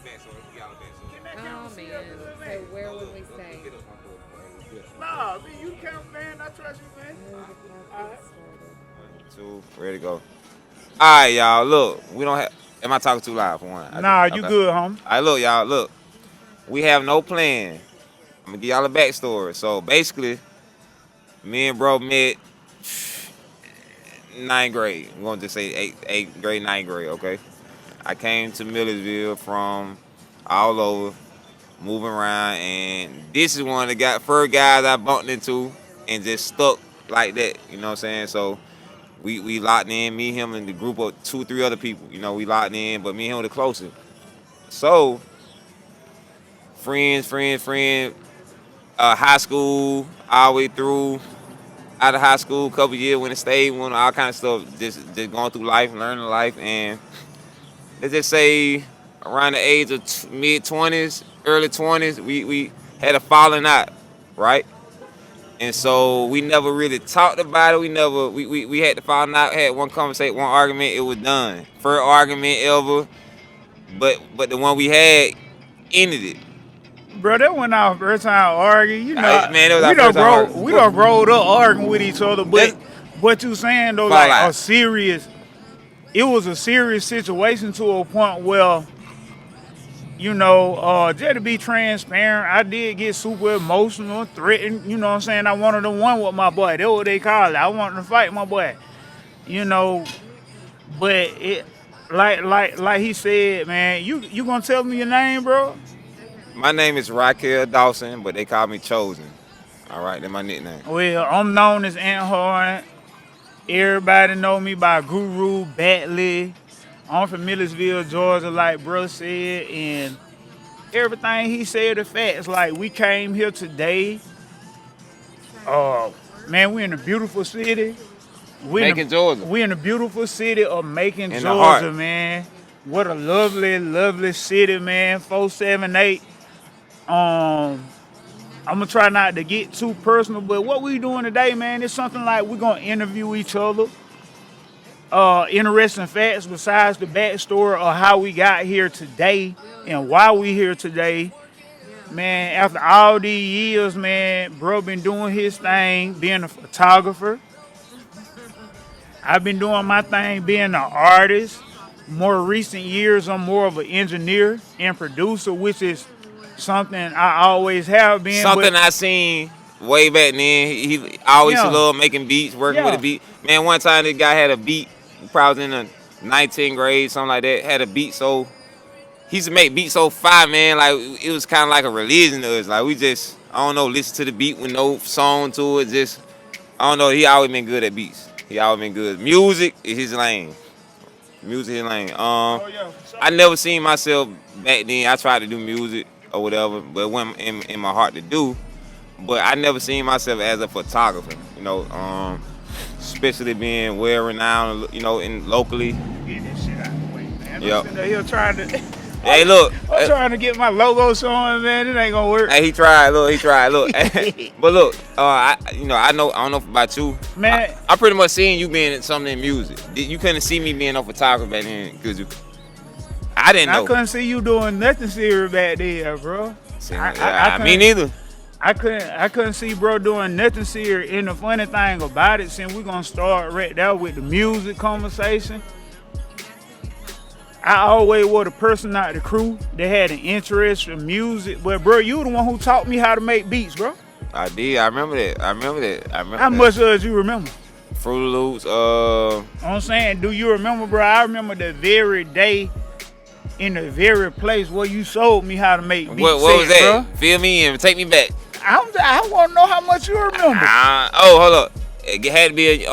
Oh man. So where would we stay? Nah, man, you count, man. I trust you, man. Where the park All get right. started? 2, ready to go. All right, y'all. Look, we don't have. Am I talking too loud for one? Nah, you Okay. good, homie. All right, look, y'all. Look, we have no plan. I'm gonna give y'all a backstory. So basically, me and bro met ninth grade. I'm gonna just say eighth grade, ninth grade. Okay. I came to Millersville from all over, moving around, and this is one of the first guys I bumped into and just stuck like that. You know what I'm saying? So we locked in, me, him, and the group of 2, 3 other people. You know, we locked in, but me and him were the closest. So friends, high school, all the way through, out of high school, couple years when it stayed, when all kind of stuff, just going through life, learning life, and let's just say around the age of mid-20s, early 20s, we had a falling out, right? And so we never really talked about it. We had to falling out, had one conversation, one argument, it was done. First argument ever, but the one we had ended it. Bro, that went off first time arguing. You know, Man, it was our first time we arguing. done growed up arguing with each other. But That- what you saying though, Fall like out. it was a serious situation to a point where, just to be transparent, I did get super emotional, threatened. You know what I'm saying? I wanted to one with my boy. That's what they call it. I wanted to fight my boy. You know, but it, like he said, man, you gonna tell me your name, bro? My name is Riekel Dawson, but they call me Chosen. All right, that's my nickname. Well, I'm known as Ant Horn. Everybody know me by Guru Batley. I'm from Millersville, Georgia, like bro said, and everything he said are facts. Like we came here today. Man, we in a beautiful city. Macon, Georgia. We in a beautiful city of Macon, In the heart. Georgia, man. What a lovely, lovely city, man. 478. I'm gonna try not to get too personal, but what we doing today, man, it's something like we're gonna interview each other. Interesting facts besides the backstory of how we got here today and why we here today. Man, after all these years, man, bro been doing his thing, being a photographer. I've been doing my thing, being an artist. More recent years, I'm more of an engineer and producer, which is something I always have been. Something I seen way back then. He always Yeah. loved making beats, working with Yeah. a beat. Man, one time this guy had a beat. He probably was in the 19th grade, something like that. Had a beat so he used to make beats so fire, man. Like it was kind of like a religion to us. Like we just, I don't know, listen to the beat with no song to it. Just, I don't know. He always been good at beats. He always been good. Music is his lane. Music is his lane. I never seen myself back then. I tried to do music or whatever, but it wasn't in my heart to do. But I never seen myself as a photographer. Especially being well renowned, in locally. Get this shit out of the way, man. Yep. I'm sitting here trying to. Hey, look. I'm trying to get my logo showing, man. It ain't gonna work. Hey, he tried. Look. But look, I don't know about you, Man. I pretty much seen you being in something in music. You couldn't see me being a photographer back then because I didn't know. I couldn't see you doing nothing serious back there, bro. Me neither. I couldn't see bro doing nothing serious. And the funny thing about it, since we're gonna start right there with the music conversation, I always was the person out the crew that had an interest in music. But bro, you the one who taught me how to make beats, bro. I did. I remember that. How much does you remember? Fruit Loops. I'm saying, do you remember, bro? I remember the very day in the very place where you showed me how to make beats. What was that? Bro. Fill me in. Take me back. I want to know how much you remember. Hold up. It had to be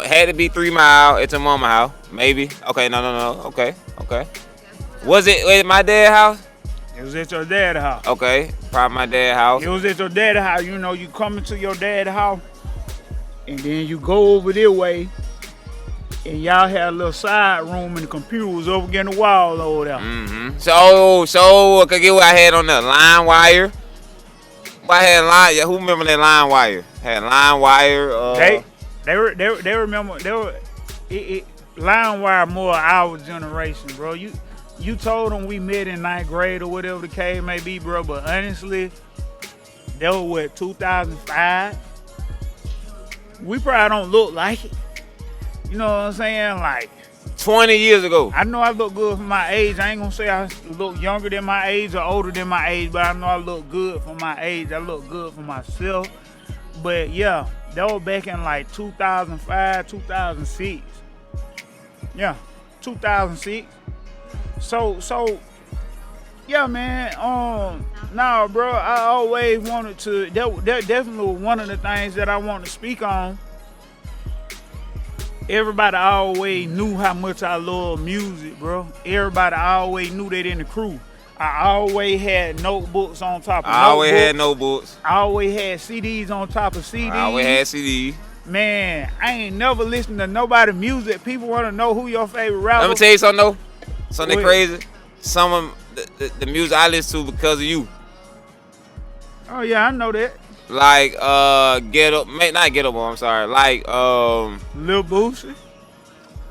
had to be 3 Mile at your mama house, maybe. Okay, no. Okay. Was it at my dad's house? It was at your dad's house. Okay, probably my dad's house. It was at your dad's house. You come into your dad's house, and then you go over their way, and y'all had a little side room, and the computer was over against the wall over there. Mm-hmm. So okay, get what I had on there? Line wire. I had line. Yeah, who remember that line wire? Had line wire. They remember. Line wire more our generation, bro. you told them we met in 9th grade or whatever the case may be, bro. But honestly, that was what, 2005. We probably don't look like it. You know what I'm saying? Like 20 years ago. I know I look good for my age. I ain't gonna say I look younger than my age or older than my age, but I know I look good for my age. I look good for myself. But yeah, that was back in like 2005, 2006. Yeah, 2006. So yeah, man. Nah, bro. I always wanted to. That definitely was one of the things that I want to speak on. Everybody always knew how much I love music, bro. Everybody always knew that in the crew. I always had notebooks on top of notebooks. I always had notebooks. I always had CDs on top of CDs. I always had CDs. Man, I ain't never listened to nobody music. People want to know who your favorite rapper. Let me tell you something though. Something What? crazy. Some of the music I listen to because of you. Oh yeah, I know that. Like Get Up, not Get Up, I'm sorry. Like Lil Boosie.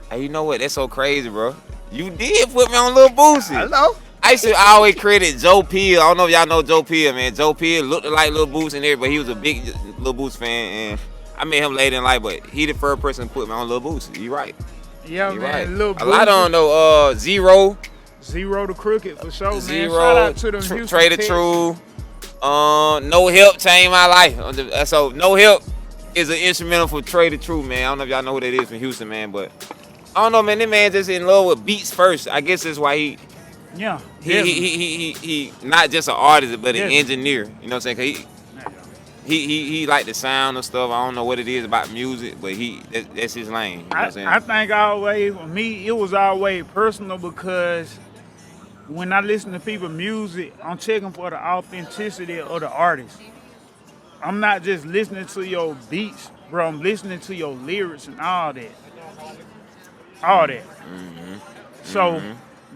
Hey, you know what? That's so crazy, bro. You did put me on Lil Boosie. I know. I used to always credit Joe Peel. I don't know if y'all know Joe Peel, man. Joe Peel looked like Lil Boosie and everybody. He was a big Lil Boosie fan, and I met him later in life, but he the first person to put me on Lil Boosie. You right. Yeah, You man. right. Lil A Boosie. lot of them know Zero to Crooked for sure, man. Zero, Shout out to them Houston Trader Texans. True. No Help changed my life. So No Help is an instrumental for Trader True, man. I don't know if y'all know who that is from Houston, man, but I don't know, man. That man just in love with beats first. I guess that's why he not just an artist, but an engineer. You know what I'm saying? 'Cause he like the sound and stuff. I don't know what it is about music, but that's his lane. You know what I'm saying? I think always, for me, it was always personal because when I listen to people's music, I'm checking for the authenticity of the artist. I'm not just listening to your beats, bro. I'm listening to your lyrics and all that. All that. So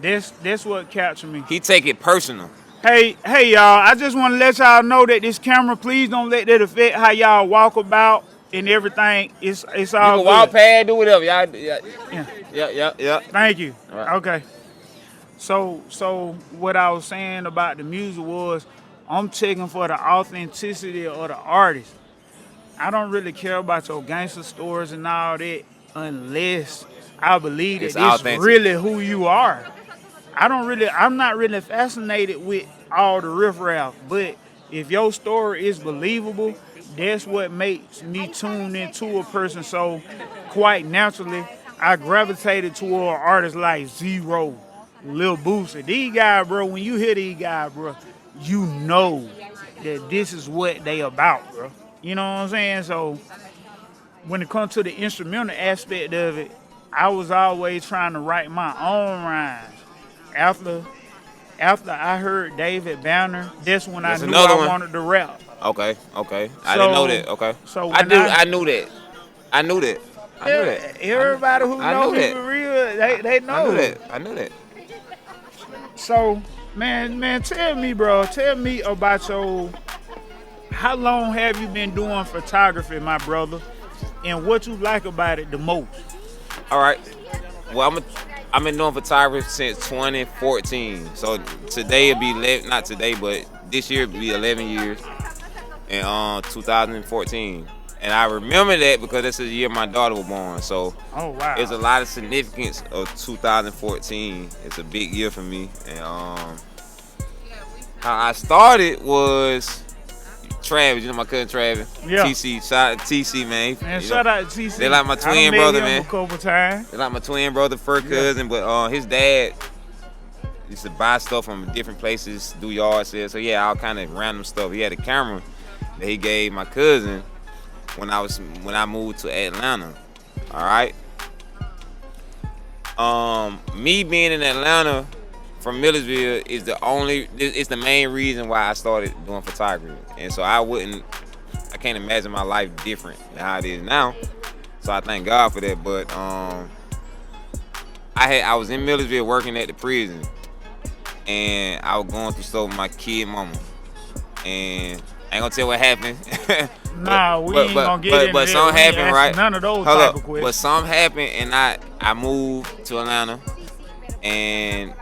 that's what captured me. He take it personal. Hey, y'all, I just want to let y'all know that this camera, please don't let that affect how y'all walk about and everything. It's all You good. can walk past, do whatever. Y'all, yeah. Thank you. All right. Okay. So what I was saying about the music was I'm checking for the authenticity of the artist. I don't really care about your gangster stories and all that unless I believe that It's it's authentic. really who you are. I'm not really fascinated with all the riffraff, but if your story is believable, that's what makes me tune into a person. So quite naturally, I gravitated toward artists like Zero, Lil Boosie. These guys, bro, when you hear these guys, bro, you know that this is what they about, bro. You know what I'm saying? So when it comes to the instrumental aspect of it, I was always trying to write my own rhymes. After I heard David Banner, that's when I knew I wanted to rap. Okay. I didn't know that. Okay. So I knew that. Everybody who knows me for real, they know. I knew that. So, man, tell me about how long have you been doing photography, my brother, and what you like about it the most? All right. Well, I've been doing photography since 2014. So today it'll be not today, but this year it'll be 11 years. In 2014. And I remember that because that's the year my daughter was born. So there's a lot of significance of 2014. It's a big year for me. And how I started was Travis, you know my cousin Travis. Yeah. TC, shout out to TC, man. Shout out to TC. They like my twin brother, man. A couple times. They like my twin brother, first cousin, but his dad used to buy stuff from different places, do yard sales. So yeah, all kind of random stuff. He had a camera that he gave my cousin when I moved to Atlanta. All right. Me being in Atlanta from Millersville is the main reason why I started doing photography. And so I can't imagine my life different than how it is now. So I thank God for that. But I was in Millersville working at the prison, and I was going through stuff with my kid mama. And I ain't gonna tell what happened. We ain't gonna get into but that. something happened, right? None of those type of questions. But something happened, and I moved to Atlanta, and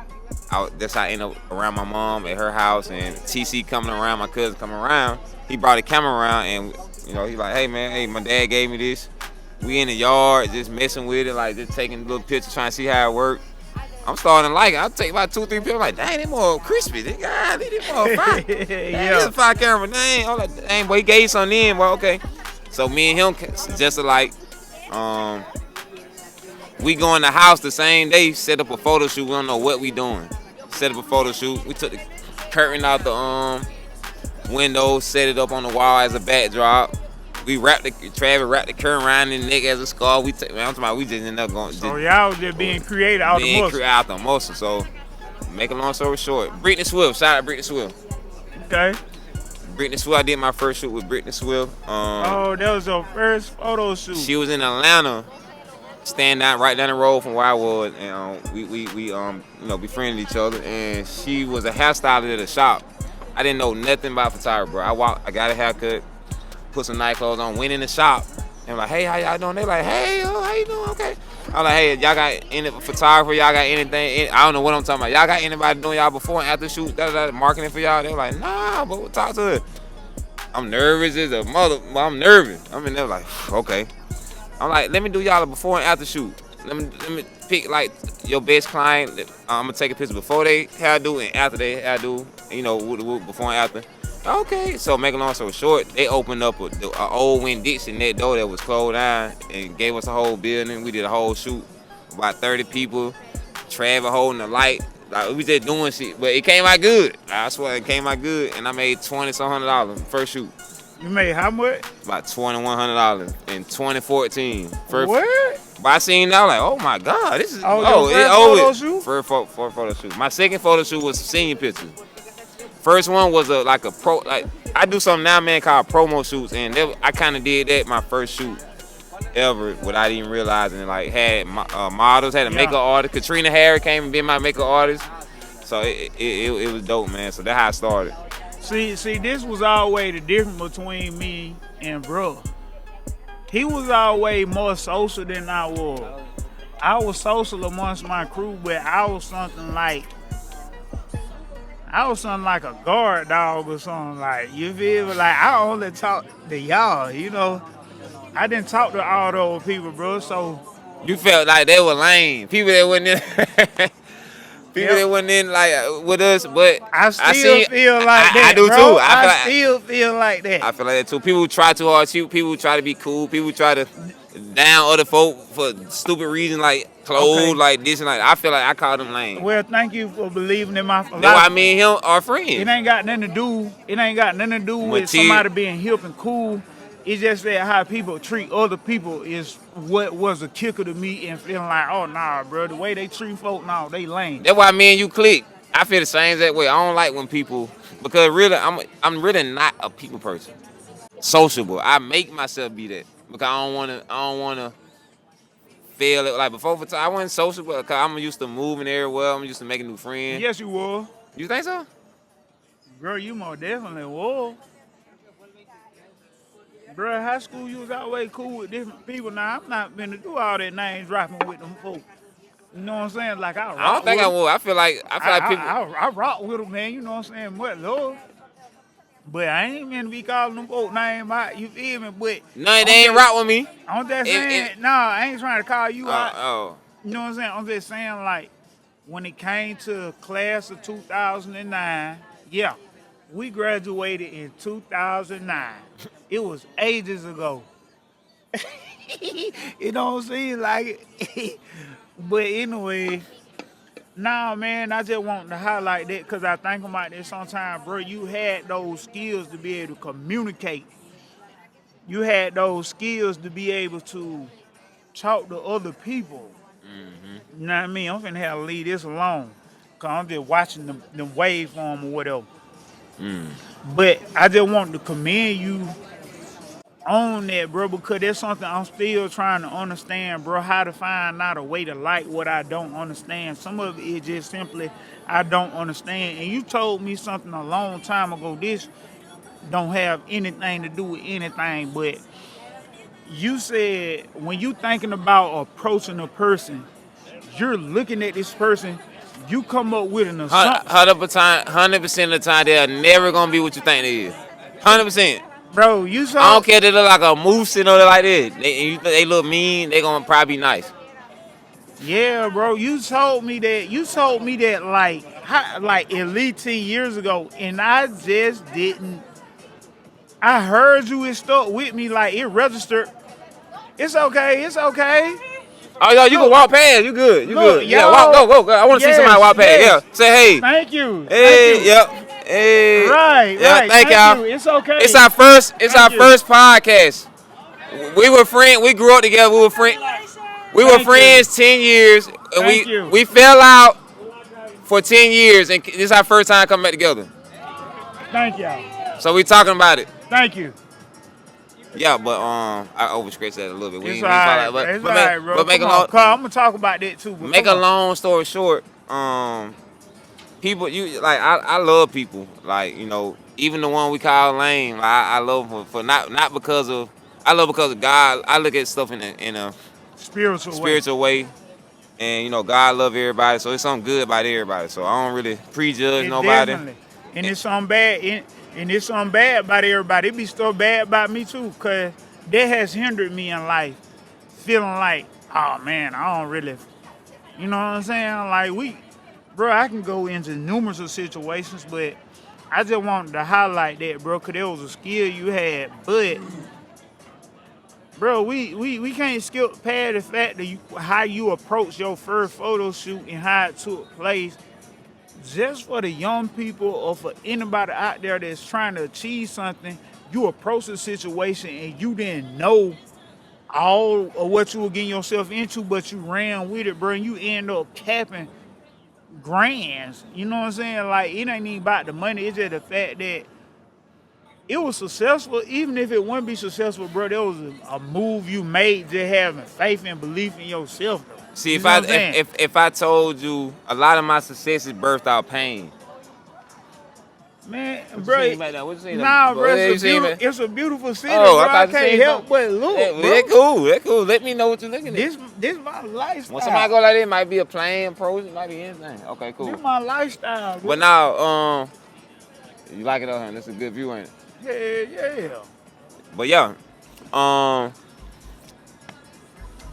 That's how I ended up around my mom at her house, and TC coming around, my cousin coming around. He brought the camera around, and he like, hey man, hey, my dad gave me this. We in the yard just messing with it, like just taking little pictures, trying to see how it worked. I'm starting to like it. I'll take about 2-3 pictures. I'm like, dang, they more crispy. God, they more fire. This is fire camera. Dang, I'm like, dang, boy, he gave something in. Well, okay. So me and him just alike. We go in the house the same day, set up a photo shoot. We don't know what we doing. Set up a photo shoot. We took the curtain out the window, set it up on the wall as a backdrop. We Travis wrapped the curtain around his neck as a scarf. I'm talking about we just ended up going. So y'all was just being creative out the muscle. Out the muscle. So make a long story short, Brittany Swift. Shout out Brittany Swift. Okay. Brittany Swift. I did my first shoot with Brittany Swift. That was your first photo shoot. She was in Atlanta, standing right down the road from where I was, and we befriended each other. And she was a hairstylist at a shop. I didn't know nothing about photography, bro. I got a haircut, put some night clothes on, went in the shop, and like, hey, how y'all doing? They like, hey, how you doing? Okay. I'm like, hey, y'all got any photographer? Y'all got anything? I don't know what I'm talking about. Y'all got anybody doing y'all before and after shoot? Marketing for y'all? They're like, nah, but we'll talk to her. I'm nervous as a mother. Well, I'm nervous. I mean, they're like, okay. I'm like, let me do y'all a before and after shoot. Let me pick like your best client. I'm gonna take a picture before they hairdo and after they hairdo. Before and after. Okay, so make a long story short, they opened up an old Winn-Dixie net door that was closed down and gave us a whole building. We did a whole shoot, about 30 people, Travis holding the light. Like, we just doing shit, but it came out good. I swear it came out good, and I made $2,100 first shoot. You made how much? About $2,100 in 2014. What? But I seen that, like, oh my God, this is photo shoot? First photo shoot. My second photo shoot was senior pictures. First one was I do something now, man, called promo shoots, and I kind of did that my first shoot ever without even realizing it. Like, had models, had a makeup artist. Katrina Harris came and be my makeup artist, so it was dope, man. So that's how I started. See, this was always the difference between me and bro. He was always more social than I was. I was social amongst my crew, but I was something like a guard dog or something, like, you feel me? Like, I only talk to y'all, I didn't talk to all those people, bro, so. You felt like they were lame. People that wasn't in, that wasn't in, like, with us, but I still feel like that, I do, bro. too. I still feel like that. I feel like that, too. People try too hard. People try to be cool. People try to down other folk for stupid reasons, like clothes, like this and like. I feel like I call them lame. Well, thank you for believing in my philosophy. That's why me and him are friends. It ain't got nothing to do with somebody being hip and cool. It's just that how people treat other people is what was a kicker to me, and feeling like, oh nah, bro, the way they treat folk, nah, they lame. That's why me and you click. I feel the same that way. I don't like when people, because really, I'm really not a people person. Sociable. I make myself be that because I don't wanna feel it. Like before, I wasn't sociable because I'm used to moving everywhere. I'm used to making new friends. Yes, you were. You think so? Bro, you most definitely were. Bro, high school, you was always cool with different people. Now, I'm not finna do all that name dropping with them folks. You know what I'm saying? Like, I don't think I will. I feel like people. I rock with them, man. You know what I'm saying? Much love. But I ain't meant to be calling them folk name out. You feel me? But no, they ain't rock with me. I'm just saying, I ain't trying to call you out. Oh. You know what I'm saying? I'm just saying, like, when it came to class of 2009, yeah, we graduated in 2009. It was ages ago. You know what I'm saying? Like, but anyway, nah, man, I just want to highlight that because I think about that sometimes, bro. You had those skills to be able to communicate. You had those skills to be able to talk to other people. Mm-hmm. You know what I mean? I'm finna have to leave this alone because I'm just watching the waveform or whatever. But I just want to commend you on that, bro, because there's something I'm still trying to understand, bro, how to find out a way to like what I don't understand. Some of it is just simply I don't understand. And you told me something a long time ago. This don't have anything to do with anything, but you said when you thinking about approaching a person, you're looking at this person you come up with an assumption. 100% of the time, they're never gonna be what you think they is. 100%. Bro, you saw. I don't care if they look like a moose and all like this. They look mean. They gonna probably be nice. Yeah, bro. You told me that like at least 10 years ago, and I just didn't. I heard you. It stuck with me. Like it registered. It's okay. It's okay. Oh, yo, you can walk past. You good. You Look, good. Yeah, walk, go. I want to see somebody walk past. Yes. Yeah. Say hey. Thank you. Hey, Thank you. yep. Hey. Right. Thank y'all. You. It's okay. It's our first Thank you. first podcast. We were friends. We grew up together. We were friends. We were friends 10 years, and Thank we fell out for 10 years, and this is our first time coming back together. Thank y'all. So we talking about it. Thank you. Yeah, but I overstretched that a little bit. It's all right, bro. It's all right, bro. But make I'm gonna talk about that too. Make a long story short, people, I love people, like, you know, even the one we call lame. Like, I love them for not because of, I love because of God. I look at stuff in a spiritual way, and you know, God love everybody, so it's something good about everybody. So I don't really prejudge nobody. Definitely. And it's something bad. And it's something bad about everybody. It be still bad about me too, cause that has hindered me in life, feeling like, oh man, I don't really, you know what I'm saying? Like bro, I can go into numerous of situations, but I just wanted to highlight that, bro, cause there was a skill you had, but bro, we can't skip past the fact that how you approach your first photo shoot and how it took place. Just for the young people or for anybody out there that's trying to achieve something, you approach the situation and you didn't know all of what you were getting yourself into, but you ran with it, bro, and you end up capping grands. You know what I'm saying? Like, it ain't even about the money. It's just the fact that it was successful. Even if it wouldn't be successful, bro, there was a move you made just having faith and belief in yourself, though. See, if I told you a lot of my success is birthed out pain. Man, What bro, you saying about that? What you saying nah, about- bro, what you it's saying about- a beautiful city, Oh, bro. I I thought you can't said help but look, Yeah, bro. that cool. Let me know what you're looking at. This my lifestyle. When somebody go like that, it might be a plane, pros, it might be anything. Okay, cool. This my lifestyle, bro. But now, you like it out here? That's a good view, ain't it? Yeah. But yeah,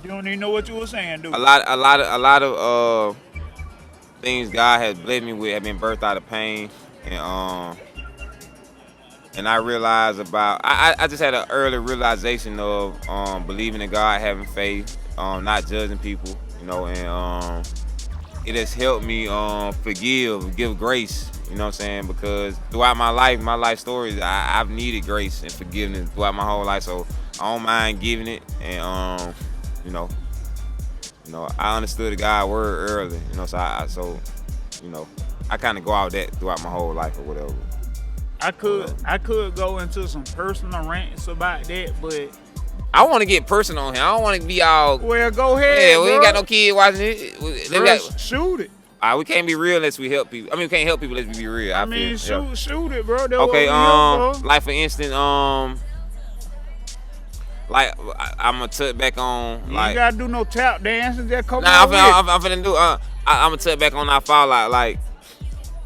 You don't even know what you were saying, dude. a lot of things God has blessed me with have been birthed out of pain, and I realized I just had an early realization of believing in God, having faith, not judging people, you know, and it has helped me give grace, you know what I'm saying? Because throughout my life stories, I've needed grace and forgiveness throughout my whole life, so I don't mind giving it, and you know, I understood the God word early, you know, so I kind of go out that throughout my whole life or whatever. I could go into some personal rants about that, but I want to get personal on here. I don't want to be all. well, go ahead. Yeah, we ain't bro. got no kid watching it. Bro, shoot it. We can't be real unless we help people. I mean, we can't help people unless we be real. I mean, feel. shoot it, bro. That's Okay, what we here for. like for instance, like I'm gonna touch back on You like. ain't gotta do no tap dancing. Just come Nah, on with it. I'm finna do. I'm gonna touch back on our fallout. Like,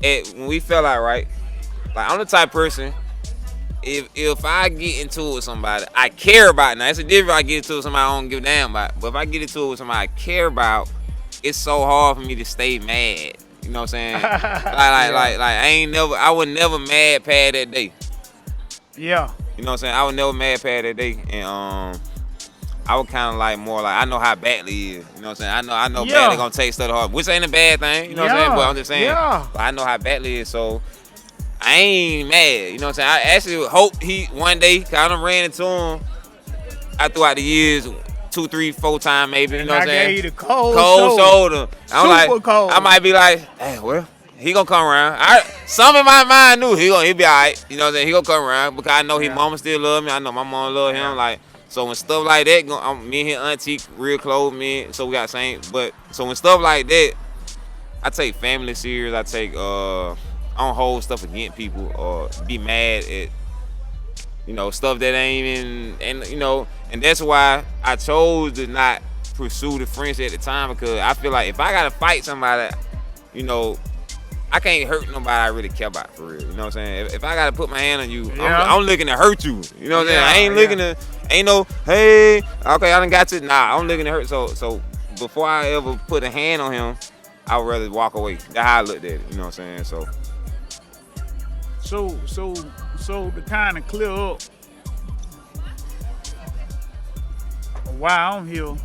when we fell out, right? Like, I'm the type of person. If I get into it with somebody I care about, now it's a difference if I get into it with somebody I don't give a damn about. But if I get into it with somebody I care about, it's so hard for me to stay mad. You know what I'm saying? like I was never mad past that day. Yeah. You know what I'm saying? I was never mad past that day, and I was kind of like more like I know how badly he is. You know what I'm saying? I know Yeah. badly gonna take stuff hard, which ain't a bad thing. You know what I'm saying? But I'm just saying, Yeah. but I know how badly it is, so I ain't mad. You know what I'm saying? I actually hope he one day kind of ran into him. Throughout the years, 2, 3, 4 times maybe. You know what I'm saying? I gave you the cold shoulder. I'm Super like, cold. I might be like, hey, well, he gonna come around. Some in my mind knew he'll be all right. You know what I'm saying? He gonna come around because I know his mama still love me. I know my mama love him. Like, so when stuff like that, me and his auntie real close, so we got same. But so when stuff like that, I take family serious. I don't hold stuff against people or be mad at, stuff that ain't even, and that's why I chose to not pursue the friendship at the time, because I feel like if I gotta fight somebody, you know, I can't hurt nobody I really care about for real. You know what I'm saying? If I gotta put my hand on you, I'm looking to hurt you. You know what I'm saying? I ain't looking to, ain't no, hey, okay, I done got to. Nah, I'm looking to hurt. So before I ever put a hand on him, I would rather walk away. That's how I looked at it. You know what I'm saying? So to kind of clear up why I'm here,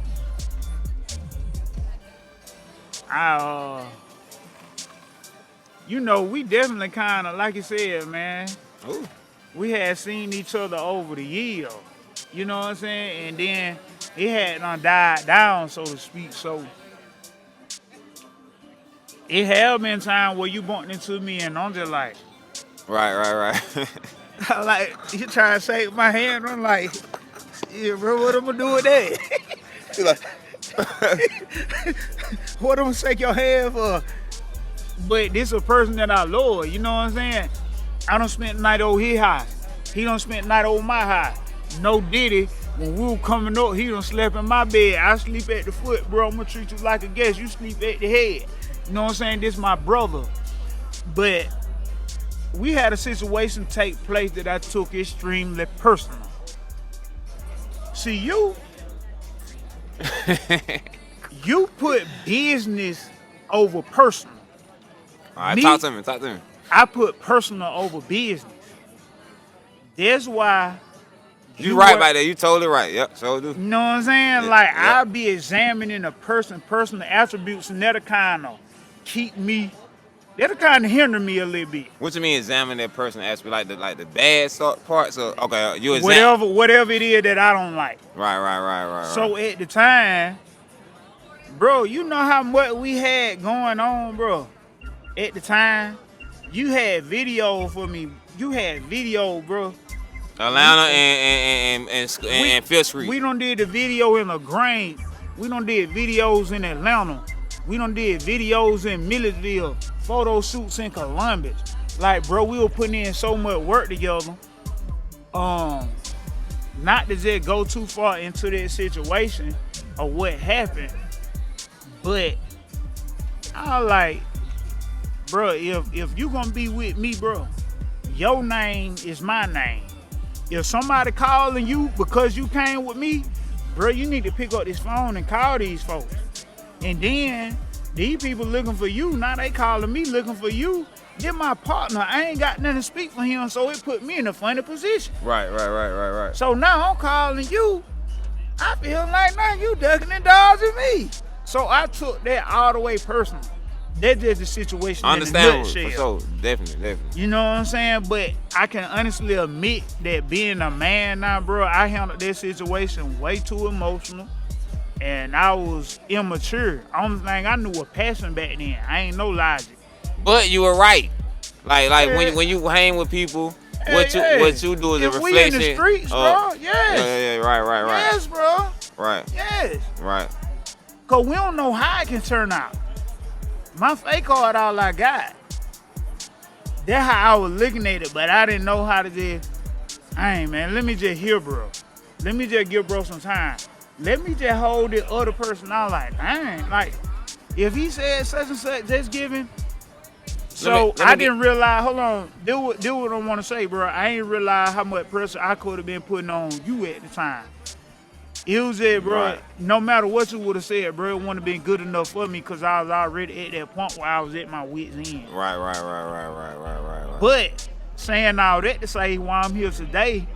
you know, we definitely kind of, like you said, man, Ooh. we had seen each other over the years. You know what I'm saying? And then it had died down, so to speak. So it have been time where you bumped into me and I'm just like, Right. like, you trying to shake my hand, I'm like, yeah, bro, what I'm gonna do with that? What I'm gonna shake your hand for? But this a person that I love, you know what I'm saying? I done spent the night over his house. He done spent the night over my house. No Diddy, when we were coming up, he done slept in my bed. I sleep at the foot, bro. I'm gonna treat you like a guest. You sleep at the head. You know what I'm saying? This my brother. But we had a situation take place that I took extremely personal. See, you put business over personal. All right, talk to me. I put personal over business. That's why you right about that. You totally right. Yep, so do. You know what I'm saying? Like, I'll be examining a personal attributes, and that'll kind of hinder me a little bit. What you mean examine that person aspect, like the bad parts? Or, okay, you whatever it is that I don't like. Right. So at the time, bro, you know how much we had going on, bro. At the time, you had video for me. You had video, bro. Atlanta and Fifth Street. We done did the video in LaGrange. We done did videos in Atlanta. We done did videos in Milledgeville. Photo shoots in Columbus. Like, bro, we were putting in so much work together. Not to just go too far into that situation or what happened, but I like, bro, if you gonna be with me, bro, your name is my name. If somebody calling you because you came with me, bro, you need to pick up this phone and call these folks. And then these people looking for you, now they calling me looking for you. They're my partner. I ain't got nothing to speak for him, so it put me in a funny position. Right. So now I'm calling you. I feel like now you ducking and dodging me. So I took that all the way personal. That's just the situation in a nutshell. For sure. Definitely. You know what I'm saying? But I can honestly admit that being a man now, bro, I handled that situation way too emotional. And I was immature. Only thing I knew was passion back then. I ain't no logic. But you were right. Like when you hang with people, what you do is a reflection. We in the streets, bro. Yes. Yeah. Right. Yes, bro. Right. Yes. Right. Cause we don't know how it can turn out. My fake card, all I got. That's how I was looking at it, but I didn't know how to just. Hey, man, let me just hear, bro. Let me just give bro some time. Let me just hold the other person out like, dang, like, if he said such and such, just give him. So I didn't realize, hold on, do what I want to say, bro. I ain't realize how much pressure I could have been putting on you at the time. It was it, bro. Right. No matter what you would have said, bro, it wouldn't have been good enough for me because I was already at that point where I was at my wit's end. Right. But saying all that to say why I'm here today,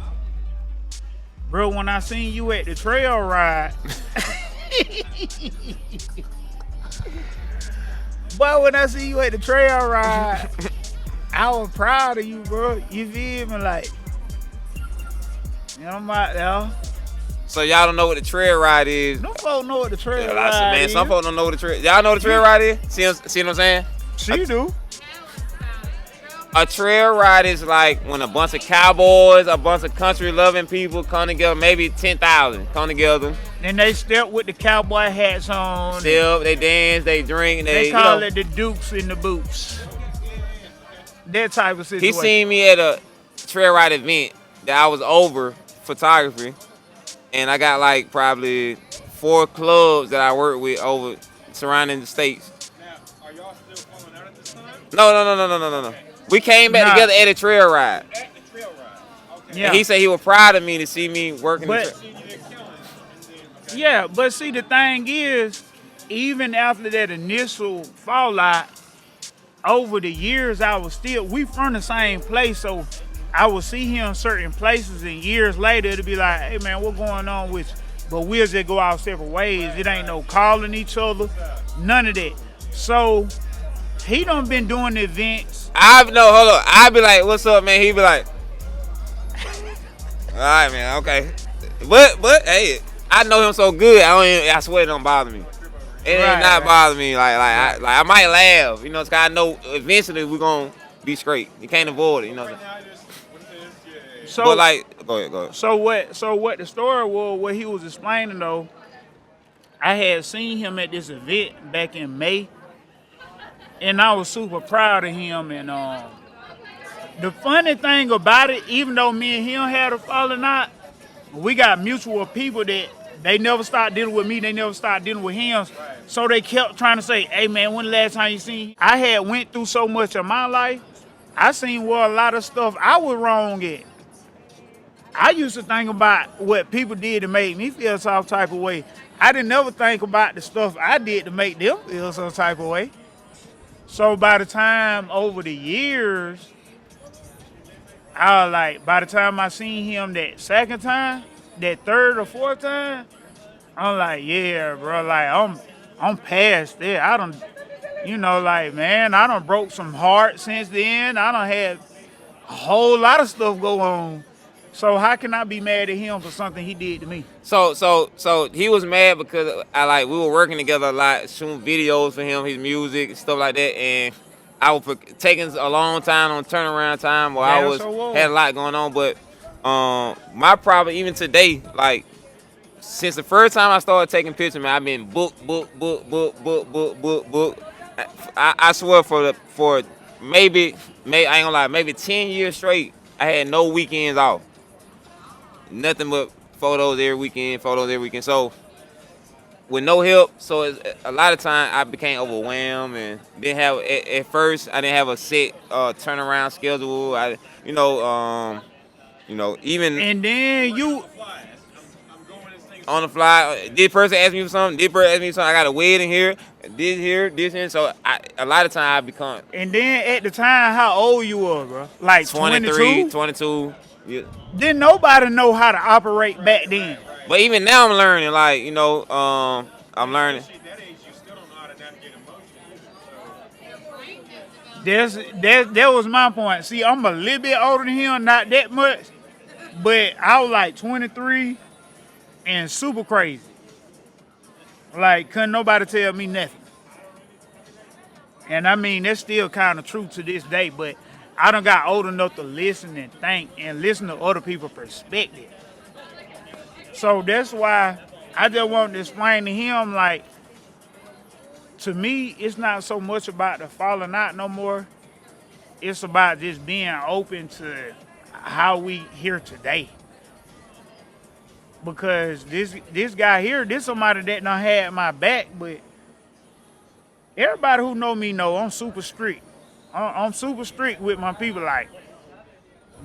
bro, when I seen you at the trail ride, but when I see you at the trail ride, I was proud of you, bro. You feel me? Like, you know, I'm out there. So y'all don't know what the trail ride is? No folks know what the trail ride is. Some folks don't know what the trail. Y'all know what the trail ride is? See what I'm saying? She do. A trail ride is like when a bunch of cowboys, a bunch of country-loving people come together, maybe 10,000 come together. Then they step with the cowboy hats on. Step, they dance, they drink. They call it the Dukes in the Boots. That type of situation. He seen me at a trail ride event that I was over photography, and I got like probably 4 clubs that I work with over surrounding the states. Now, are y'all still No. We came back Nah. together at a trail ride. Yeah. And he said he was proud of me to see me working. But yeah, but see the thing is, even after that initial fallout, over the years we from the same place, so I would see him certain places, and years later it'd be like, hey man, what going on with you? But we'll just go our separate ways. It ain't no calling each other, none of that. So he done been doing events. Hold on. I'd be like, what's up, man? He'd be like, all right, man, okay. But hey, I know him so good. I swear it don't bother me. It ain't not bother me. I might laugh, you know, 'cause I know eventually we're gonna be straight. You can't avoid it, you know. So, but like, go ahead. So what the story was, what he was explaining though, I had seen him at this event back in May, and I was super proud of him. And the funny thing about it, even though me and him had a falling out, we got mutual people that they never stopped dealing with me, they never stopped dealing with him. So they kept trying to say, hey man, when the last time you seen him? I had went through so much of my life, I seen where a lot of stuff I was wrong at. I used to think about what people did to make me feel some type of way. I didn't never think about the stuff I did to make them feel some type of way. So by the time over the years, by the time I seen him that second time, that third or fourth time, I'm like, yeah, bro, like I'm past that. I done, man, I done broke some hearts since then. I done had a whole lot of stuff go on. So how can I be mad at him for something he did to me? So he was mad because we were working together a lot, shooting videos for him, his music, stuff like that, and I was taking a long time on turnaround time where I had a lot going on. But my problem even today, like since the first time I started taking pictures, man, I've been book. I swear for maybe I ain't gonna lie, maybe 10 years straight, I had no weekends off. Nothing but photos every weekend. So with no help, so a lot of time I became overwhelmed and didn't have. At first, I didn't have a set turnaround schedule. Even and then you on the fly. This person asked me for something. I got a wedding here. This here. So a lot of time I become. And then at the time, how old you were, bro? Like 23, 22. Yeah. Didn't nobody know how to operate back then. But even now I'm learning, I'm learning. That was my point. See, I'm a little bit older than him, not that much, but I was like 23 and super crazy. Like, couldn't nobody tell me nothing. And I mean, that's still kind of true to this day, but I done got old enough to listen and think and listen to other people's perspective. So that's why I just wanted to explain to him, like, to me, it's not so much about the falling out no more. It's about just being open to how we here today. Because this guy here, this somebody that done had my back, but everybody who know me know I'm super strict. I'm super strict with my people, like,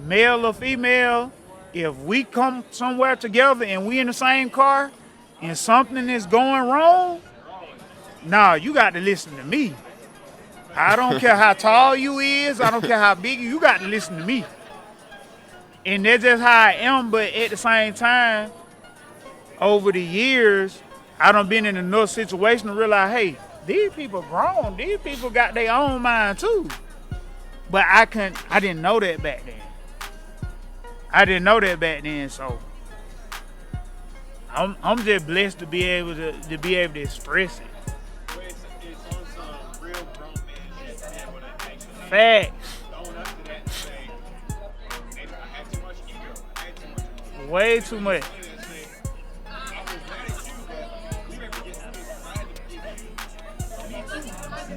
male or female, if we come somewhere together and we in the same car and something is going wrong, nah, you got to listen to me. I don't care how tall you is, I don't care how big you got to listen to me. And that's just how I am, but at the same time, over the years, I done been in enough situation to realize, hey, these people grown. These people got their own mind too. But I didn't know that back then. So I'm just blessed to be able to express it. It's on some real grown man shit when I actually Facts. going up to that and saying, I had too much ego. I had too much. Way too much.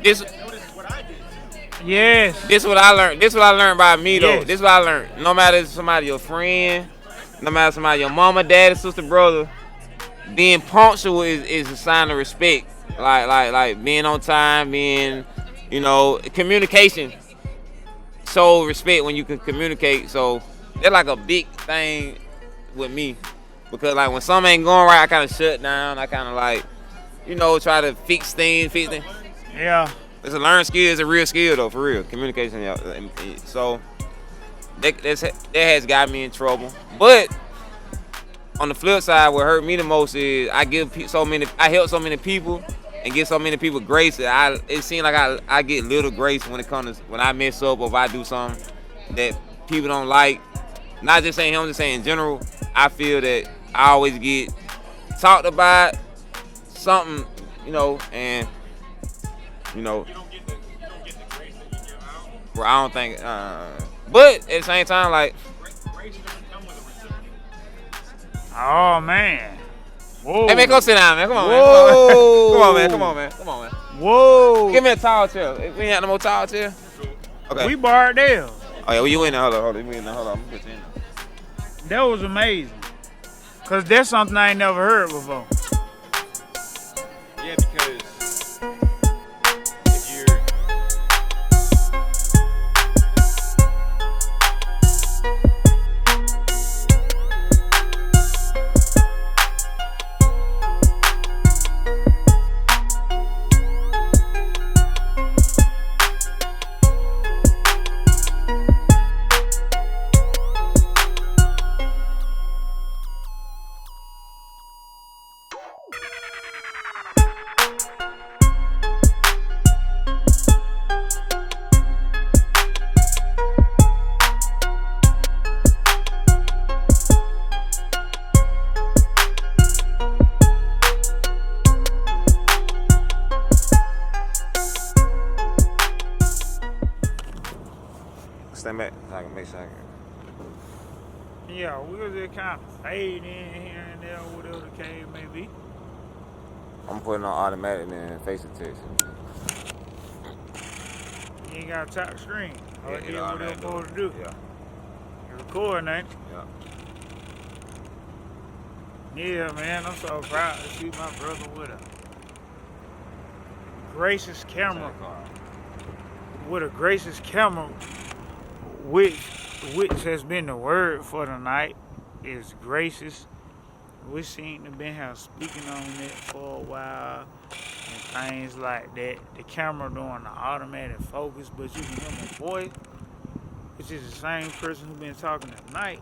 This Yes. This what I learned. This what I learned by me though. Yes. This what I learned. No matter if it's somebody your friend, no matter somebody your mama, daddy, sister, brother, being punctual is a sign of respect. Like being on time, being You know, communication. Show respect when you can communicate. So that's like a big thing with me. Because like when something ain't going right, I kind of shut down. I kind of like, you know, try to fix things. Yeah. It's a learned skill. It's a real skill though, for real. Communication. So that has got me in trouble. But on the flip side, what hurt me the most is I help so many people and give so many people grace. It seems like I get little grace when it comes to when I mess up or if I do something that people don't like. Not just saying him, I'm just saying in general. I feel that I always get talked about something, you know, and you know. You don't get the grace that you give out. Well, I don't think. But at the same time, like. Grace doesn't come with a recipient. Oh man. Whoa. Hey man, go sit down, man. Come on, Whoa. man. Come on, man. Whoa. Give me a tall chair. We ain't got no more tall chair. Okay. We barred there. Oh yeah, well, you in there? Hold on. We in there. Hold on. I'm gonna put you in there. That was amazing. Cause that's something I ain't never heard before. Yeah, because if you're Stand back. I can make sure I can. Yeah, we was just kind of fade in here and there, whatever the case may be. I'm putting on automatic and face detection. You ain't gotta tap the screen. All Yeah, it it is what automatic it's supposed to do. Yeah. You're recording, ain't Yeah. you? Yeah, man, I'm so proud to see my brother with a gracious camera. With a gracious camera, which has been the word for the night, is gracious. We seem to been here speaking on it for a while and things like that. The camera doing the automatic focus, but you can hear my voice, which is the same person who been talking tonight.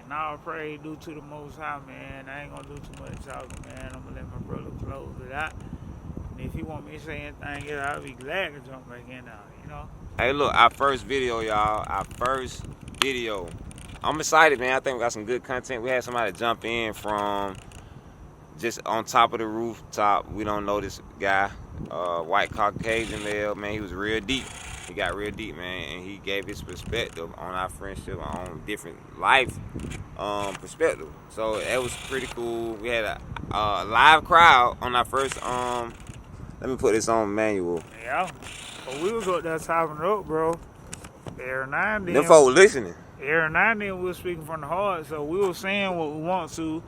And all praise due to the Most High, man. I ain't gonna do too much talking, man. I'm gonna let my brother close it out. And if he want me to say anything else, I'll be glad to jump back in there, you know? Hey, look, our first video, y'all. I'm excited, man. I think we got some good content. We had somebody jump in from just on top of the rooftop. We don't know this guy, white Caucasian male, man. He was real deep. He got real deep, man, and he gave his perspective on our friendship, on different life perspective. So that was pretty cool. We had a live crowd on our first. Let me put this on manual. Yeah. But we was up there chopping it up, bro. Every now and then. Them folks listening. Every now and then we were speaking from the heart, so we were saying what we want to,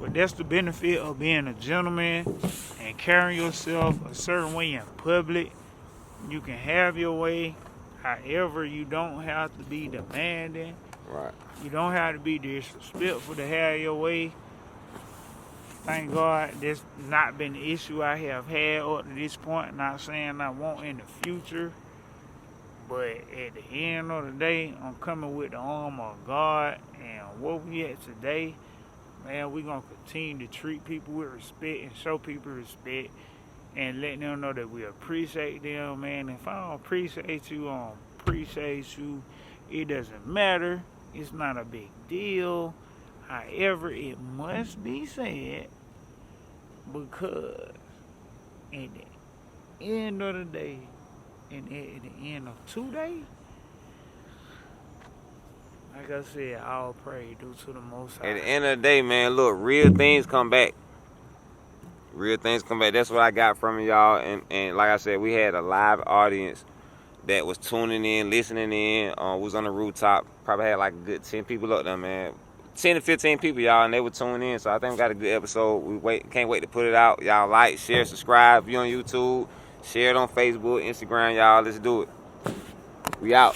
but that's the benefit of being a gentleman and carrying yourself a certain way in public. You can have your way, however, you don't have to be demanding. Right. You don't have to be disrespectful to have your way. Thank God that's not been the issue I have had up to this point. Not saying I won't in the future. But at the end of the day, I'm coming with the arm of God. And what we at today, man, we're going to continue to treat people with respect and show people respect. And let them know that we appreciate them, man. If I don't appreciate you, I don't appreciate you. It doesn't matter. It's not a big deal. However, it must be said, because at the end of the day, and at the end of today, like I said, all praise due to the Most High. At the end of the day, man, look, real things come back. Real things come back. That's what I got from y'all. And like I said, we had a live audience that was tuning in, listening in. Was on the rooftop. Probably had like a good 10 people up there, man. 10 to 15 people, y'all, and they were tuning in. So I think we got a good episode. Can't wait to put it out. Y'all like, share, subscribe. If you're on YouTube, Share it on Facebook, Instagram, y'all. Let's do it. We out.